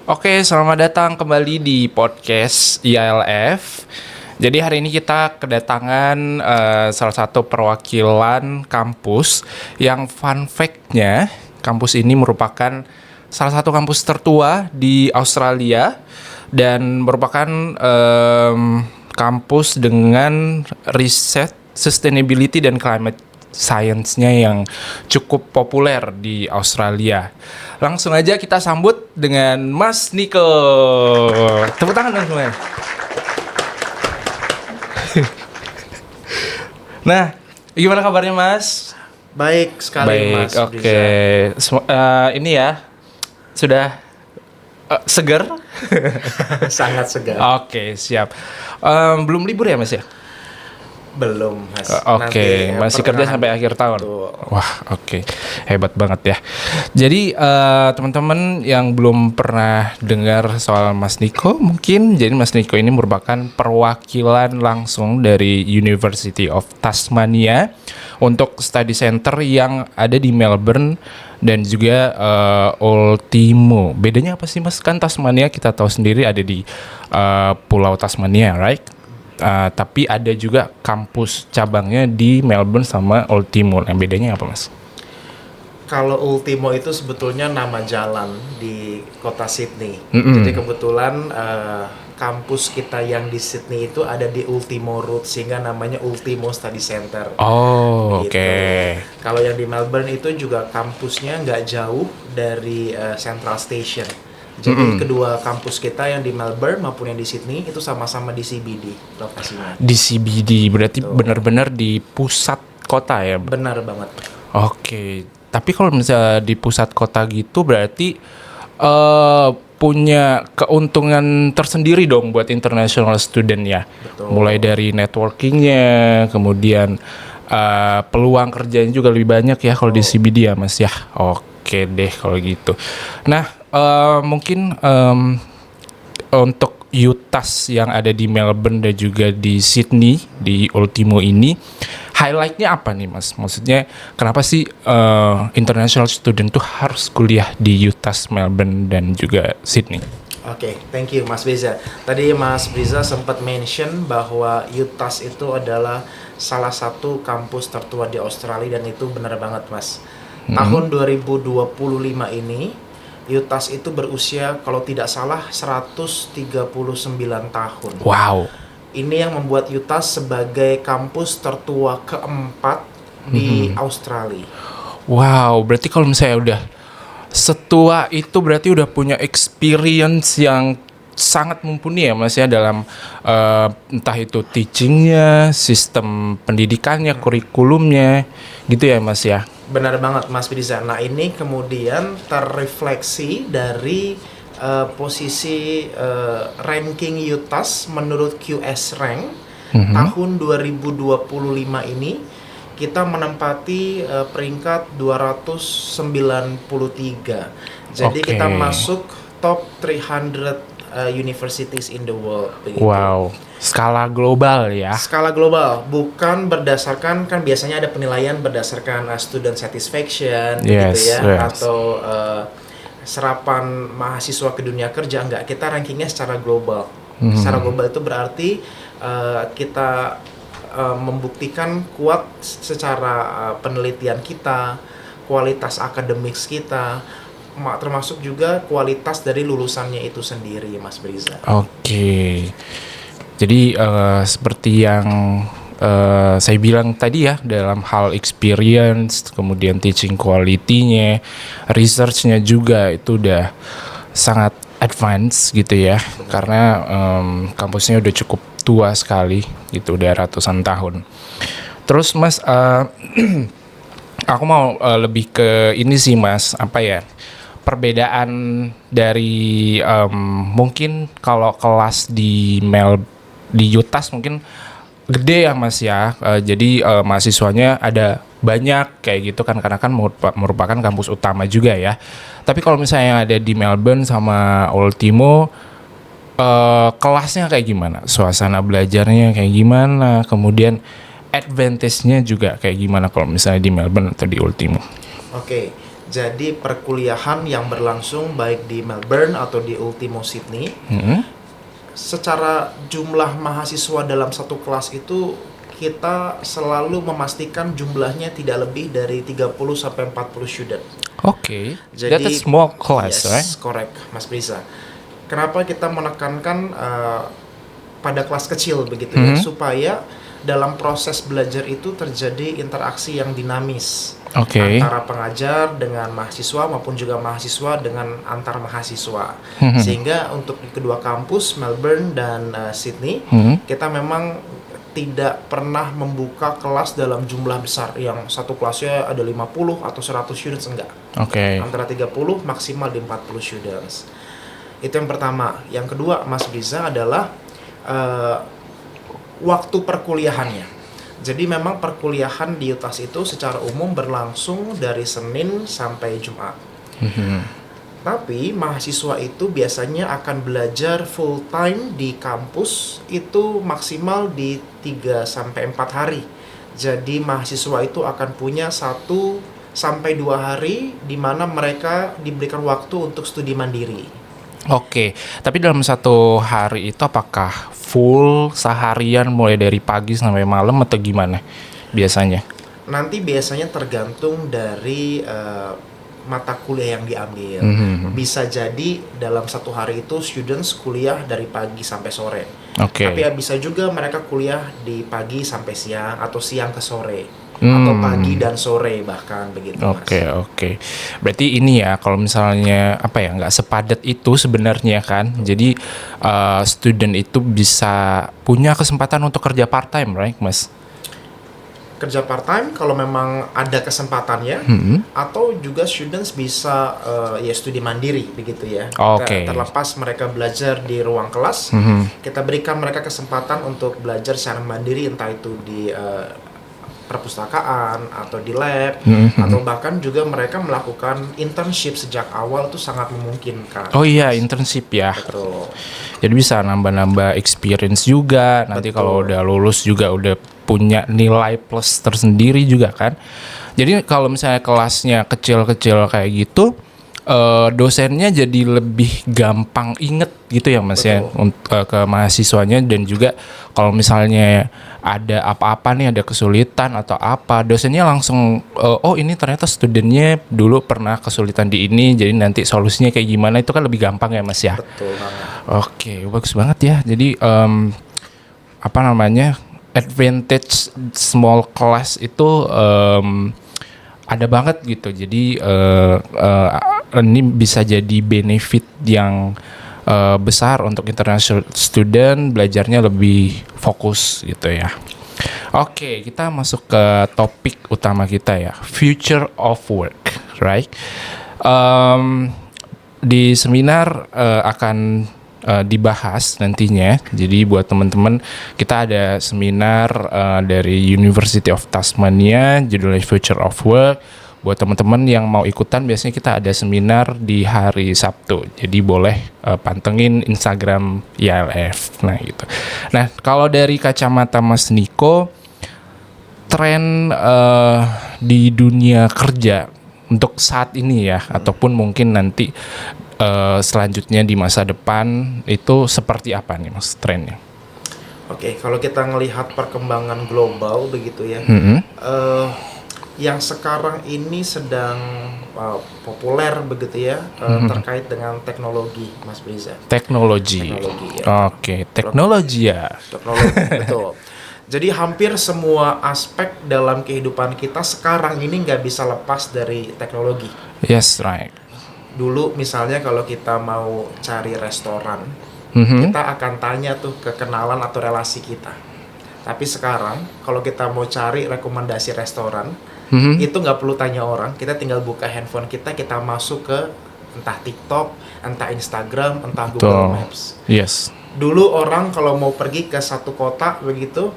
Oke, selamat datang kembali di podcast IALF. Jadi hari ini kita kedatangan salah satu perwakilan kampus yang fun fact-nya, kampus ini merupakan salah satu kampus tertua di Australia dan merupakan kampus dengan riset sustainability dan climate science-nya yang cukup populer di Australia. Langsung aja kita sambut dengan Mas Niko. Tepuk tangan dong semuanya. Nah, gimana kabarnya Mas? Baik sekali Mas. Oke. Ini ya, sudah segar? Sangat segar. Oke, siap. Belum libur ya Mas ya? Belum Mas. Oke, masih kerja sampai akhir tahun. Tuh. Wah, oke. Hebat banget ya. Jadi teman-teman yang belum pernah dengar soal Mas Niko, mungkin jadi Mas Niko ini merupakan perwakilan langsung dari University of Tasmania untuk study center yang ada di Melbourne dan juga Ultimo. Bedanya apa sih Mas? Kan Tasmania kita tahu sendiri ada di Pulau Tasmania, right? Tapi ada juga kampus cabangnya di Melbourne sama Ultimo. Yang bedanya apa Mas? Kalau Ultimo itu sebetulnya nama jalan di kota Sydney. Jadi kebetulan kampus kita yang di Sydney itu ada di Ultimo Road sehingga namanya Ultimo Study Center. Oh, gitu. oke. Kalau yang di Melbourne itu juga kampusnya nggak jauh dari Central Station. Jadi kedua kampus kita yang di Melbourne maupun yang di Sydney itu sama-sama di CBD lokasinya. Di CBD berarti benar-benar di pusat kota ya? Benar banget. Oke. Tapi kalau misalnya di pusat kota gitu berarti punya keuntungan tersendiri dong buat international student ya. Betul. Mulai dari networkingnya, kemudian peluang kerjanya juga lebih banyak ya kalau di CBD ya Mas ya. Oke deh kalau gitu. Nah mungkin untuk UTAS yang ada di Melbourne dan juga di Sydney di Ultimo ini highlightnya apa nih Mas? Maksudnya kenapa sih international student tuh harus kuliah di UTAS Melbourne dan juga Sydney? Oke, thank you Mas Briza. Tadi Mas Briza sempat mention bahwa UTAS itu adalah salah satu kampus tertua di Australia dan itu benar banget Mas. Tahun 2025 ini UTAS itu berusia kalau tidak salah 139 tahun. Wow. Ini yang membuat UTAS sebagai kampus tertua keempat di Australia. Wow, berarti kalau misalnya udah setua itu berarti udah punya experience yang sangat mumpuni ya Mas ya dalam entah itu teachingnya, sistem pendidikannya, kurikulumnya gitu ya Mas ya. Benar banget Mas Briza. Nah ini kemudian terrefleksi dari posisi ranking UTAS menurut QS Rank tahun 2025 ini kita menempati peringkat 293. Jadi kita masuk top 300 universities in the world. Begitu. Wow, skala global ya. Skala global, bukan berdasarkan kan biasanya ada penilaian berdasarkan student satisfaction, gitu ya, atau serapan mahasiswa ke dunia kerja. Enggak, kita rankingnya secara global. Secara global itu berarti kita membuktikan kuat secara penelitian kita, kualitas akademik kita, termasuk juga kualitas dari lulusannya itu sendiri, Mas Briza. Oke. Jadi seperti yang saya bilang tadi ya, dalam hal experience, kemudian teaching quality-nya, research-nya juga itu udah sangat advance gitu ya. Karena kampusnya udah cukup tua sekali gitu, udah ratusan tahun. Terus Mas, aku mau lebih ke ini sih Mas, apa ya? Perbedaan dari mungkin kalau kelas di UTAS mungkin gede ya Mas ya. Jadi mahasiswanya ada banyak kayak gitu kan karena kan merupakan kampus utama juga ya. Tapi kalau misalnya yang ada di Melbourne sama Ultimo kelasnya kayak gimana? Suasana belajarnya kayak gimana? Kemudian advantage-nya juga kayak gimana kalau misalnya di Melbourne atau di Ultimo? Oke. Jadi perkuliahan yang berlangsung baik di Melbourne atau di Ultimo Sydney, secara jumlah mahasiswa dalam satu kelas itu kita selalu memastikan jumlahnya tidak lebih dari 30 sampai 40 student. Oke. Jadi that's a small class, yes, right? Correct, Mas Briza. Kenapa kita menekankan pada kelas kecil begitu ya, supaya dalam proses belajar itu terjadi interaksi yang dinamis antara pengajar dengan mahasiswa maupun juga mahasiswa dengan antar mahasiswa. Sehingga untuk di kedua kampus Melbourne dan Sydney, kita memang tidak pernah membuka kelas dalam jumlah besar yang satu kelasnya ada 50 atau 100 students, enggak. Antara 30 maksimal di 40 students. Itu yang pertama. Yang kedua, Mas Briza, adalah waktu perkuliahannya. Jadi memang perkuliahan di UTAS itu secara umum berlangsung dari Senin sampai Jumat. Tapi mahasiswa itu biasanya akan belajar full time di kampus itu maksimal di 3 sampai 4 hari. Jadi mahasiswa itu akan punya 1 sampai 2 hari di mana mereka diberikan waktu untuk studi mandiri. Oke, tapi dalam satu hari itu apakah full seharian mulai dari pagi sampai malam atau gimana biasanya? Nanti biasanya tergantung dari mata kuliah yang diambil. Bisa jadi dalam satu hari itu students kuliah dari pagi sampai sore. Tapi bisa juga mereka kuliah di pagi sampai siang atau siang ke sore. Atau pagi dan sore bahkan begitu. Oke. Berarti ini ya, kalau misalnya nggak sepadat itu sebenarnya kan. Jadi student itu bisa punya kesempatan untuk kerja part time, right, Mas? Kerja part time kalau memang ada kesempatannya, atau juga students bisa studi mandiri begitu ya. Terlepas mereka belajar di ruang kelas, kita berikan mereka kesempatan untuk belajar secara mandiri, entah itu di perpustakaan atau di lab, atau bahkan juga mereka melakukan internship sejak awal itu sangat memungkinkan. Internship ya. Betul. Jadi bisa nambah-nambah experience juga. Nanti kalau udah lulus juga udah punya nilai plus tersendiri juga kan. Jadi kalau misalnya kelasnya kecil-kecil kayak gitu, dosennya jadi lebih gampang inget gitu ya Mas. Ya, ke mahasiswanya. Dan juga kalau misalnya ada apa-apa nih, ada kesulitan atau apa, dosennya langsung ini ternyata studentnya dulu pernah kesulitan di ini, jadi nanti solusinya kayak gimana, itu kan lebih gampang ya Mas ya. Betul banget. Oke, bagus banget ya. Jadi advantage small class itu ada banget gitu. Jadi ini bisa jadi benefit yang besar untuk international student, belajarnya lebih fokus gitu ya. Oke, kita masuk ke topik utama kita ya, future of work, right? Di seminar akan dibahas nantinya. Jadi buat teman-teman, kita ada seminar dari University of Tasmania, judulnya Future of Work. Buat teman-teman yang mau ikutan, biasanya kita ada seminar di hari Sabtu. Jadi boleh pantengin Instagram ILF. Nah gitu. Nah kalau dari kacamata Mas Niko, tren di dunia kerja untuk saat ini ya, ataupun mungkin nanti selanjutnya di masa depan itu seperti apa nih Mas trennya? Oke, kalau kita ngelihat perkembangan global begitu ya, yang sekarang ini sedang populer begitu ya, terkait dengan teknologi, Mas Briza. Teknologi ya. Oke, teknologi ya. Teknologi, betul. Jadi hampir semua aspek dalam kehidupan kita sekarang ini nggak bisa lepas dari teknologi. Yes, right. Dulu misalnya kalau kita mau cari restoran, kita akan tanya tuh ke kenalan atau relasi kita. Tapi sekarang kalau kita mau cari rekomendasi restoran, itu nggak perlu tanya orang, kita tinggal buka handphone kita masuk ke entah TikTok, entah Instagram, entah Google Maps. Yes. Dulu orang kalau mau pergi ke satu kota begitu,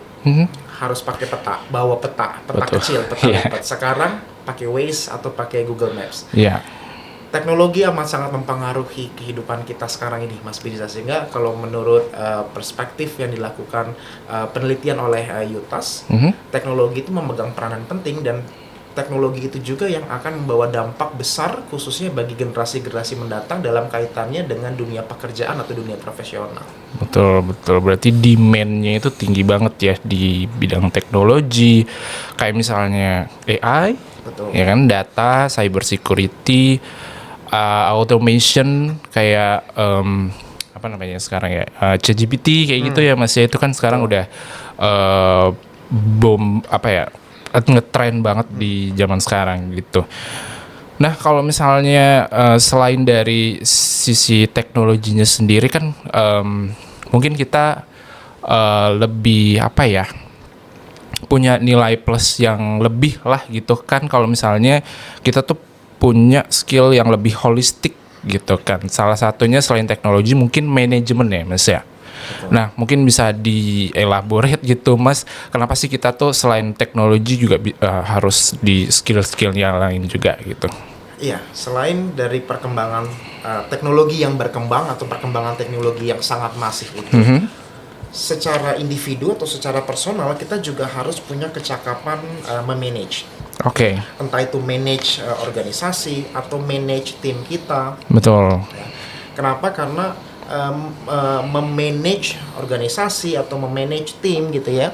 harus pakai peta, bawa peta kecil, peta lipat. Sekarang pakai Waze atau pakai Google Maps. Teknologi amat sangat mempengaruhi kehidupan kita sekarang ini, Mas Briza. Sehingga kalau menurut perspektif yang dilakukan penelitian oleh UTAS, teknologi itu memegang peranan penting, dan teknologi itu juga yang akan membawa dampak besar khususnya bagi generasi-generasi mendatang dalam kaitannya dengan dunia pekerjaan atau dunia profesional. Betul. Berarti demand-nya itu tinggi banget ya di bidang teknologi, kayak misalnya AI, betul, ya kan, data, cyber security, automation, kayak apa namanya sekarang ya, ChatGPT kayak gitu ya Mas ya, itu kan sekarang udah ngetrend banget di zaman sekarang gitu. Nah, kalau misalnya selain dari sisi teknologinya sendiri kan mungkin kita lebih punya nilai plus yang lebih lah gitu kan, kalau misalnya kita tuh punya skill yang lebih holistik gitu kan. Salah satunya selain teknologi mungkin manajemen ya Mas ya. Nah, mungkin bisa dielaborate gitu Mas, kenapa sih kita tuh selain teknologi juga harus di skill-skill yang lain juga gitu. Iya, selain dari perkembangan teknologi yang berkembang atau perkembangan teknologi yang sangat masif itu, secara individu atau secara personal kita juga harus punya kecakapan memanage. Oke. Entah itu manage organisasi atau manage tim kita. Betul. Ya. Kenapa? Karena memanage organisasi atau memanage tim gitu ya,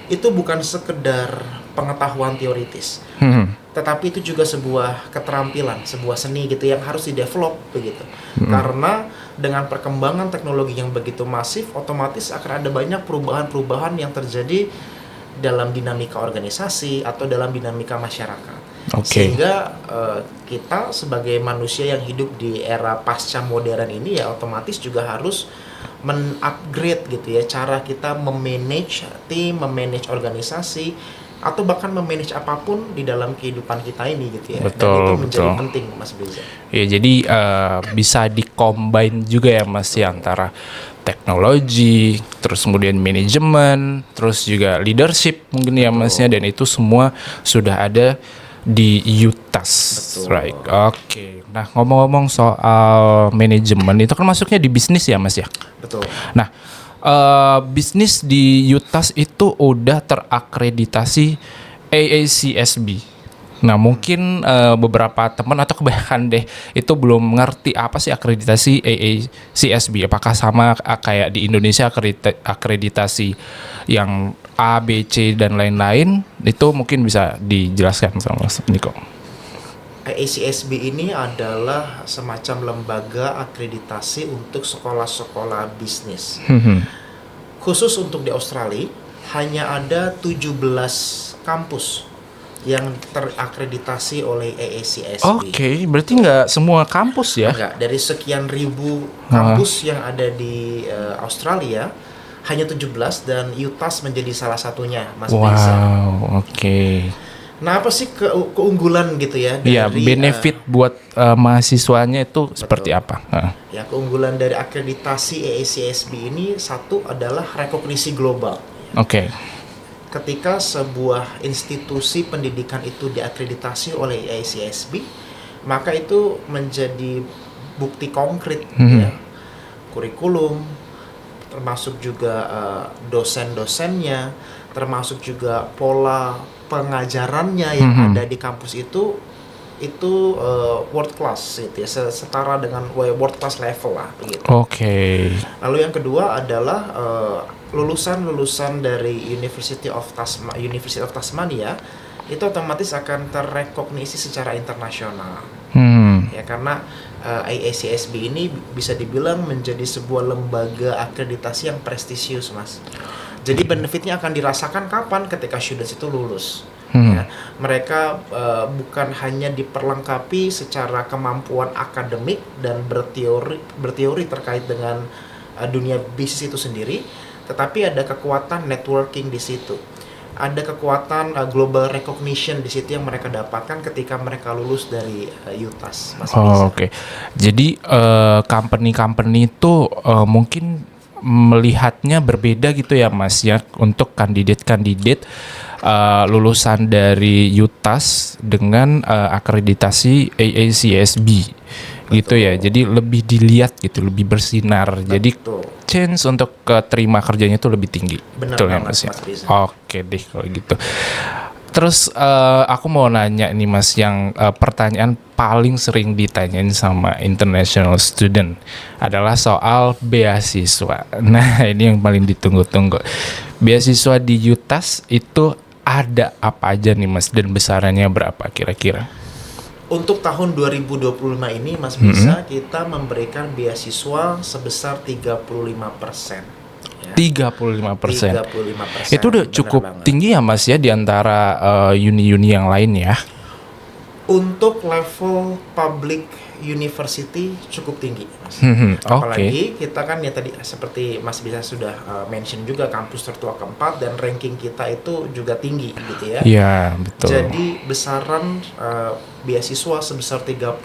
itu bukan sekedar pengetahuan teoritis, tetapi itu juga sebuah keterampilan, sebuah seni gitu yang harus di-develop begitu. Karena dengan perkembangan teknologi yang begitu masif, otomatis akan ada banyak perubahan-perubahan yang terjadi dalam dinamika organisasi atau dalam dinamika masyarakat. Sehingga kita sebagai manusia yang hidup di era pasca modern ini ya otomatis juga harus men-upgrade gitu ya cara kita memanage tim, memanage organisasi, atau bahkan memanage apapun di dalam kehidupan kita ini gitu ya. Betul, dan itu menjadi penting Mas Beza. Ya, jadi bisa di-combine juga ya Mas ya, antara teknologi, terus kemudian manajemen, terus juga leadership mungkin ya Masnya, dan itu semua sudah ada di UTAS. Right. Oke. Nah, ngomong-ngomong soal manajemen, itu kan masuknya di bisnis ya Mas ya? Betul. Nah, bisnis di UTAS itu udah terakreditasi AACSB. Nah, mungkin beberapa teman atau kebanyakan deh itu belum ngerti apa sih akreditasi AACSB. Apakah sama kayak di Indonesia akreditasi yang A, B, C dan lain-lain? Itu mungkin bisa dijelaskan sama Mas Niko. AACSB ini adalah semacam lembaga akreditasi untuk sekolah-sekolah bisnis. Khusus untuk di Australia, hanya ada 17 kampus yang terakreditasi oleh AACSB. Oke, berarti nggak semua kampus ya? Nggak, dari sekian ribu kampus yang ada di Australia, hanya 17 dan UTAS menjadi salah satunya, Mas Beza. Wow, oke. Nah, apa sih keunggulan gitu ya dari benefit buat mahasiswanya itu seperti apa? Ya, keunggulan dari akreditasi AACSB ini satu adalah rekognisi global. Oke. Ketika sebuah institusi pendidikan itu diakreditasi oleh AACSB, maka itu menjadi bukti konkret ya. Kurikulum, termasuk juga dosen-dosennya, termasuk juga pola pengajarannya yang ada di kampus itu world class gitu ya, setara dengan world class level lah gitu. Oke. Lalu yang kedua adalah lulusan dari University of Tasmania itu otomatis akan terrekognisi secara internasional. Ya, karena AACSB ini bisa dibilang menjadi sebuah lembaga akreditasi yang prestisius, Mas. Jadi benefitnya akan dirasakan kapan? Ketika students itu lulus. Ya, mereka bukan hanya diperlengkapi secara kemampuan akademik dan berteori terkait dengan dunia bisnis itu sendiri, tetapi ada kekuatan networking di situ. Ada kekuatan global recognition di situ yang mereka dapatkan ketika mereka lulus dari UTAS. Oke. Jadi company-company itu mungkin melihatnya berbeda gitu ya Mas ya, untuk kandidat-kandidat lulusan dari UTAS dengan akreditasi AACSB. Gitu ya. Jadi lebih dilihat gitu, lebih bersinar. Betul. Jadi chance untuk keterima kerjanya itu lebih tinggi. Benar betul banget, ya Mas ya. Mas Riza. Oke deh kalau gitu. Terus aku mau nanya nih Mas, yang pertanyaan paling sering ditanyain sama international student adalah soal beasiswa. Nah, ini yang paling ditunggu-tunggu. Beasiswa di UTAS itu ada apa aja nih Mas, dan besarannya berapa kira-kira? Untuk tahun 2025 ini Mas Bisa, kita memberikan beasiswa sebesar 35%. 35%. 35%. Itu udah cukup tinggi ya Mas ya, di antara uni-uni yang lain ya. Untuk level public university cukup tinggi Mas. Apalagi kita kan ya tadi seperti Mas Bisa sudah mention juga, kampus tertua keempat dan ranking kita itu juga tinggi gitu ya. Iya, betul. Jadi besaran beasiswa sebesar 35%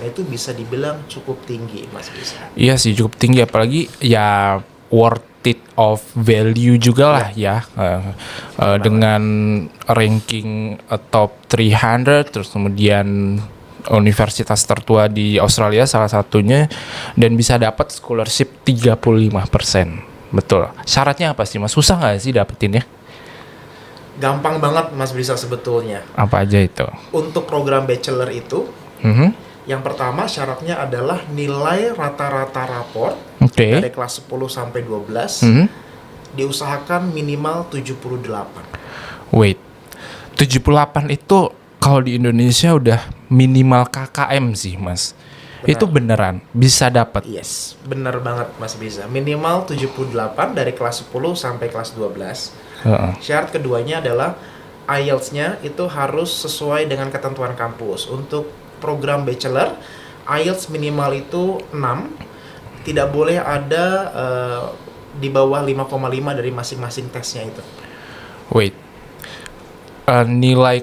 itu bisa dibilang cukup tinggi Mas Bisa. Iya sih, cukup tinggi, apalagi ya worth it of value juga lah ya, dengan ranking top 300, terus kemudian universitas tertua di Australia salah satunya, dan bisa dapat scholarship 35%. Betul. Syaratnya apa sih Mas? Susah nggak sih dapetinnya? Gampang banget Mas Bisa sebetulnya. Apa aja itu? Untuk program bachelor itu, yang pertama syaratnya adalah nilai rata-rata raport dari kelas 10 sampai 12 diusahakan minimal 78. Wait, 78 itu kalau di Indonesia udah minimal KKM sih Mas. Benar. Itu beneran bisa dapat? Yes, bener banget Mas Bisa. Minimal 78 dari kelas 10 sampai kelas 12. Syarat keduanya adalah IELTS-nya itu harus sesuai dengan ketentuan kampus. Untuk program bachelor, IELTS minimal itu 6, tidak boleh ada di bawah 5,5 dari masing-masing tesnya itu. Wait, nilai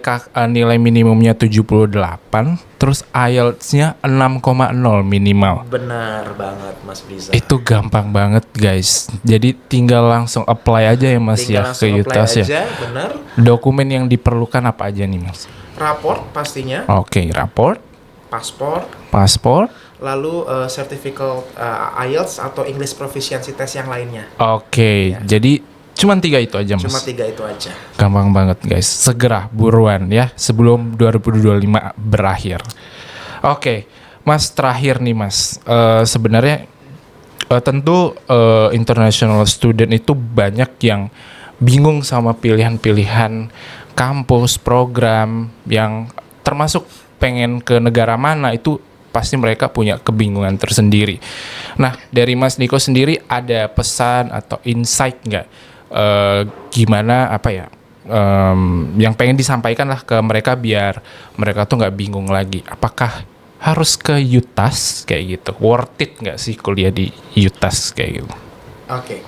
minimumnya 78, terus IELTS-nya 6,0 minimal. Benar banget Mas Bisa. Itu gampang banget guys. Jadi tinggal langsung apply aja ya Mas, tinggal ya ke UTAS ya. Benar. Dokumen yang diperlukan apa aja nih Mas? Raport pastinya. Oke, raport. Paspor. Lalu sertifikat IELTS atau English Proficiency Test yang lainnya. Oke, ya. Jadi cuma 3 itu aja Mas? Cuma 3 itu aja. Gampang banget guys. Segera, buruan ya, sebelum 2025 berakhir. Oke, Mas, terakhir nih Mas. Sebenarnya tentu international student itu banyak yang bingung sama pilihan-pilihan kampus, program, yang termasuk pengen ke negara mana, itu pasti mereka punya kebingungan tersendiri. Nah, dari Mas Niko sendiri ada pesan atau insight nggak? Gimana apa ya? Yang pengen disampaikan lah ke mereka biar mereka tuh nggak bingung lagi. Apakah harus ke UTAS kayak gitu? Worth it nggak sih kuliah di UTAS kayak gitu? Oke.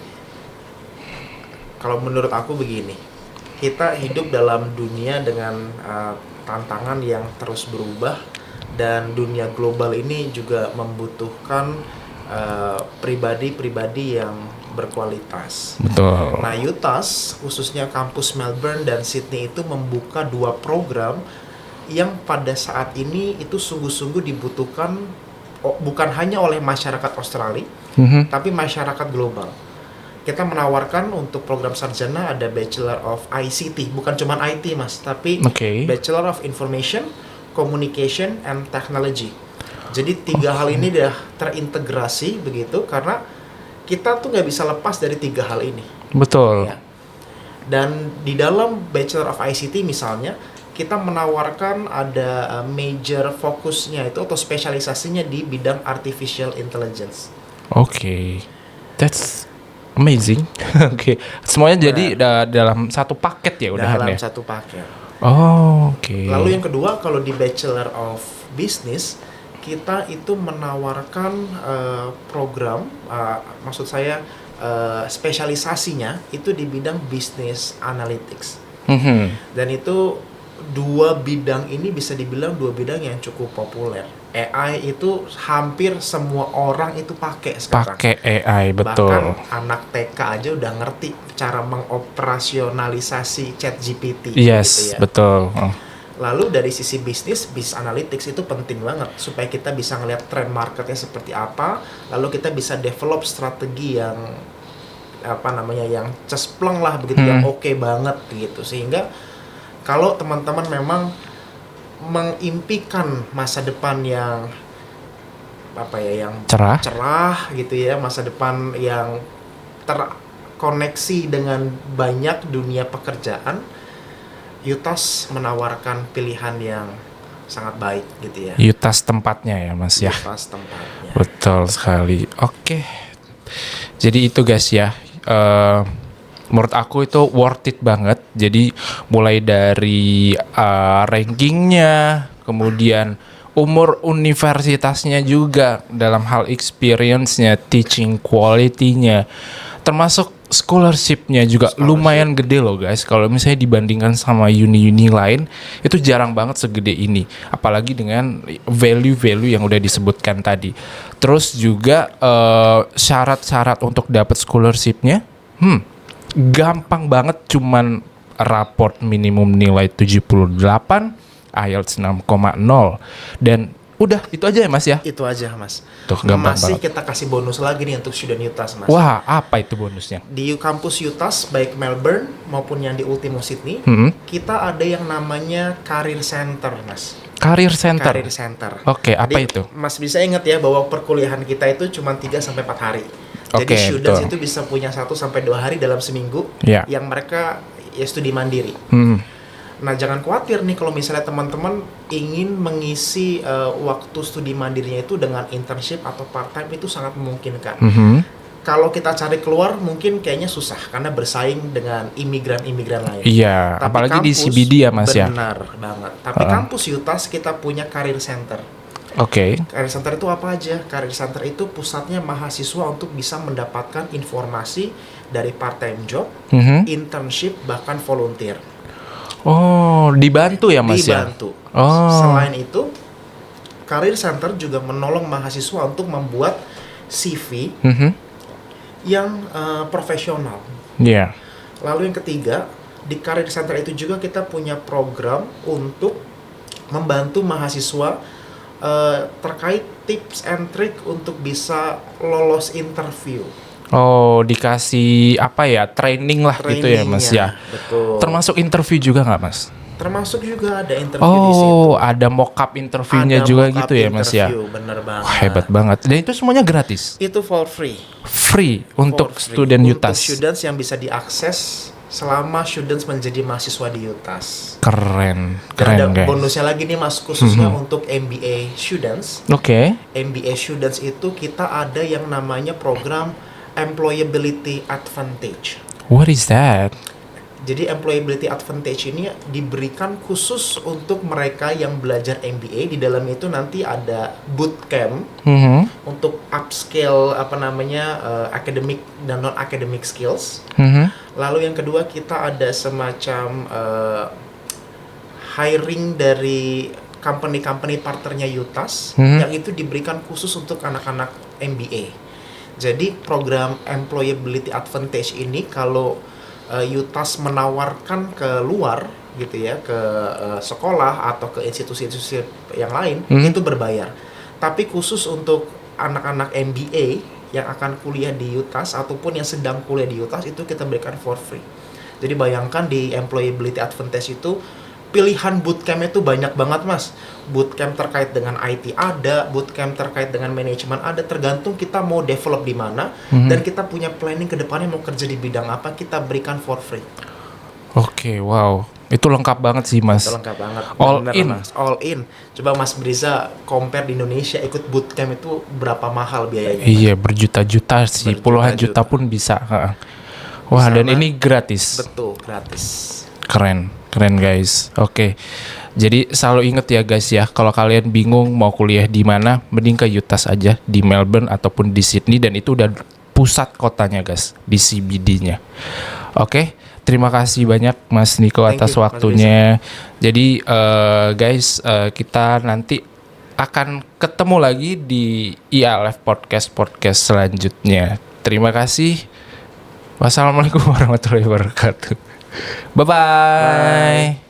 Kalau menurut aku begini, kita hidup dalam dunia dengan tantangan yang terus berubah, dan dunia global ini juga membutuhkan pribadi-pribadi yang berkualitas. Betul. Nah, UTAS khususnya kampus Melbourne dan Sydney itu membuka 2 program yang pada saat ini itu sungguh-sungguh dibutuhkan, bukan hanya oleh masyarakat Australia, tapi masyarakat global. Kita menawarkan untuk program sarjana ada Bachelor of ICT, bukan cuma IT Mas, tapi Bachelor of Information, Communication, and Technology. Jadi 3 hal ini udah terintegrasi begitu, karena kita tuh nggak bisa lepas dari 3 hal ini. Betul. Ya. Dan di dalam Bachelor of ICT misalnya, kita menawarkan ada major fokusnya itu atau spesialisasinya di bidang Artificial Intelligence. Oke. That's amazing. Oke. Semuanya jadi dalam satu paket ya udahan ya? Dalam satu paket. Oh, oke. Lalu yang kedua, kalau di Bachelor of Business, kita itu menawarkan program, maksud saya spesialisasinya itu di bidang Business Analytics. Dan itu 2 bidang ini bisa dibilang 2 bidang yang cukup populer. AI itu hampir semua orang itu pakai sekarang. Pakai AI, betul. Bahkan anak TK aja udah ngerti cara mengoperasionalisasi ChatGPT. Yes, gitu ya. Betul. Lalu dari sisi business analytics itu penting banget supaya kita bisa ngelihat trend marketnya seperti apa, lalu kita bisa develop strategi yang yang cespleng lah begitu, yang oke banget gitu, sehingga Kalau teman-teman memang mengimpikan masa depan yang yang cerah gitu ya, masa depan yang terkoneksi dengan banyak dunia pekerjaan, UTAS menawarkan pilihan yang sangat baik gitu ya. UTAS tempatnya ya Mas ya. UTAS tempatnya. Betul sekali. Oke. Jadi itu guys ya. Menurut aku itu worth it banget. Jadi mulai dari rankingnya, kemudian umur universitasnya juga dalam hal experience-nya, teaching quality-nya, termasuk scholarship-nya juga lumayan gede loh guys. Kalau misalnya dibandingkan sama uni-uni lain, itu jarang banget segede ini. Apalagi dengan value-value yang udah disebutkan tadi. Terus juga syarat-syarat untuk dapat scholarship-nya, gampang banget, cuman raport minimum nilai 78, IELTS 6,0 dan udah itu aja ya Mas ya? Itu aja Mas. Tuh, gampang masih banget. Kita kasih bonus lagi nih untuk student UTAS Mas. Wah, apa itu bonusnya? Di kampus UTAS baik Melbourne maupun yang di Ultimo Sydney, kita ada yang namanya Career Center Mas. Career Center? Career Center. Oke, apa jadi, itu? Mas bisa ingat ya bahwa perkuliahan kita itu cuma 3-4 hari. Jadi students itu bisa punya 1-2 hari dalam seminggu yang mereka ya studi mandiri. Nah jangan khawatir nih kalau misalnya teman-teman ingin mengisi waktu studi mandirinya itu dengan internship atau part time, itu sangat memungkinkan. Kalau kita cari keluar mungkin kayaknya susah karena bersaing dengan imigran-imigran lain. Iya, tapi apalagi kampus, di CBD ya Mas ya. Benar banget. Tapi kampus UTAS kita punya Career Center. Oke. Career Center itu apa aja? Career Center itu pusatnya mahasiswa untuk bisa mendapatkan informasi dari part time job, internship, bahkan volunteer. Oh, dibantu ya Mas dibantu. Ya? Oh. Selain itu, Career Center juga menolong mahasiswa untuk membuat CV yang profesional. Iya. Lalu yang ketiga, di Career Center itu juga kita punya program untuk membantu mahasiswa terkait tips and trick untuk bisa lolos interview. Oh, dikasih apa ya, training lah gitu ya Mas ya. Betul. Termasuk interview juga nggak Mas? Termasuk juga ada interview di situ. Oh, ada mock-up interviewnya juga gitu ya Mas ya. Bener banget. Wah, hebat banget. Dan itu semuanya gratis? Itu for free. Free untuk student UTAS. Untuk students yang bisa diakses selama students menjadi mahasiswa di UTAS. Keren ada guys. Bonusnya lagi nih Mas, khususnya untuk MBA students. Oke. MBA students itu kita ada yang namanya program Employability Advantage. What is that? Jadi Employability Advantage ini diberikan khusus untuk mereka yang belajar MBA. Di dalam itu nanti ada bootcamp untuk upscale academic dan non academic skills. Lalu yang kedua kita ada semacam hiring dari company partnernya UTAS yang itu diberikan khusus untuk anak-anak MBA. Jadi program Employability Advantage ini kalau UTAS menawarkan ke luar gitu ya, ke sekolah atau ke institusi-institusi yang lain itu berbayar. Tapi khusus untuk anak-anak MBA yang akan kuliah di UTAS ataupun yang sedang kuliah di UTAS itu kita berikan for free. Jadi bayangkan di Employability Advantage itu pilihan bootcamp itu banyak banget Mas. Bootcamp terkait dengan IT ada, bootcamp terkait dengan manajemen ada, tergantung kita mau develop di mana dan kita punya planning ke depannya mau kerja di bidang apa, kita berikan for free. Oke, wow. Itu lengkap banget sih Mas. Itu lengkap banget. All in. Mas. All in. Coba Mas Briza compare di Indonesia ikut bootcamp itu berapa mahal biayanya? Iya, berjuta-juta sih, puluhan juta pun bisa. Wah, dan ini gratis. Betul, gratis. Keren guys. Oke. Jadi selalu inget ya guys ya, kalau kalian bingung mau kuliah di mana, mending ke UTAS aja di Melbourne ataupun di Sydney, dan itu udah pusat kotanya guys, di CBD-nya. Oke. Terima kasih banyak Mas Niko atas waktunya. Jadi guys, kita nanti akan ketemu lagi di IALF podcast selanjutnya. Terima kasih. Wassalamualaikum warahmatullahi wabarakatuh. Bye-bye. Bye.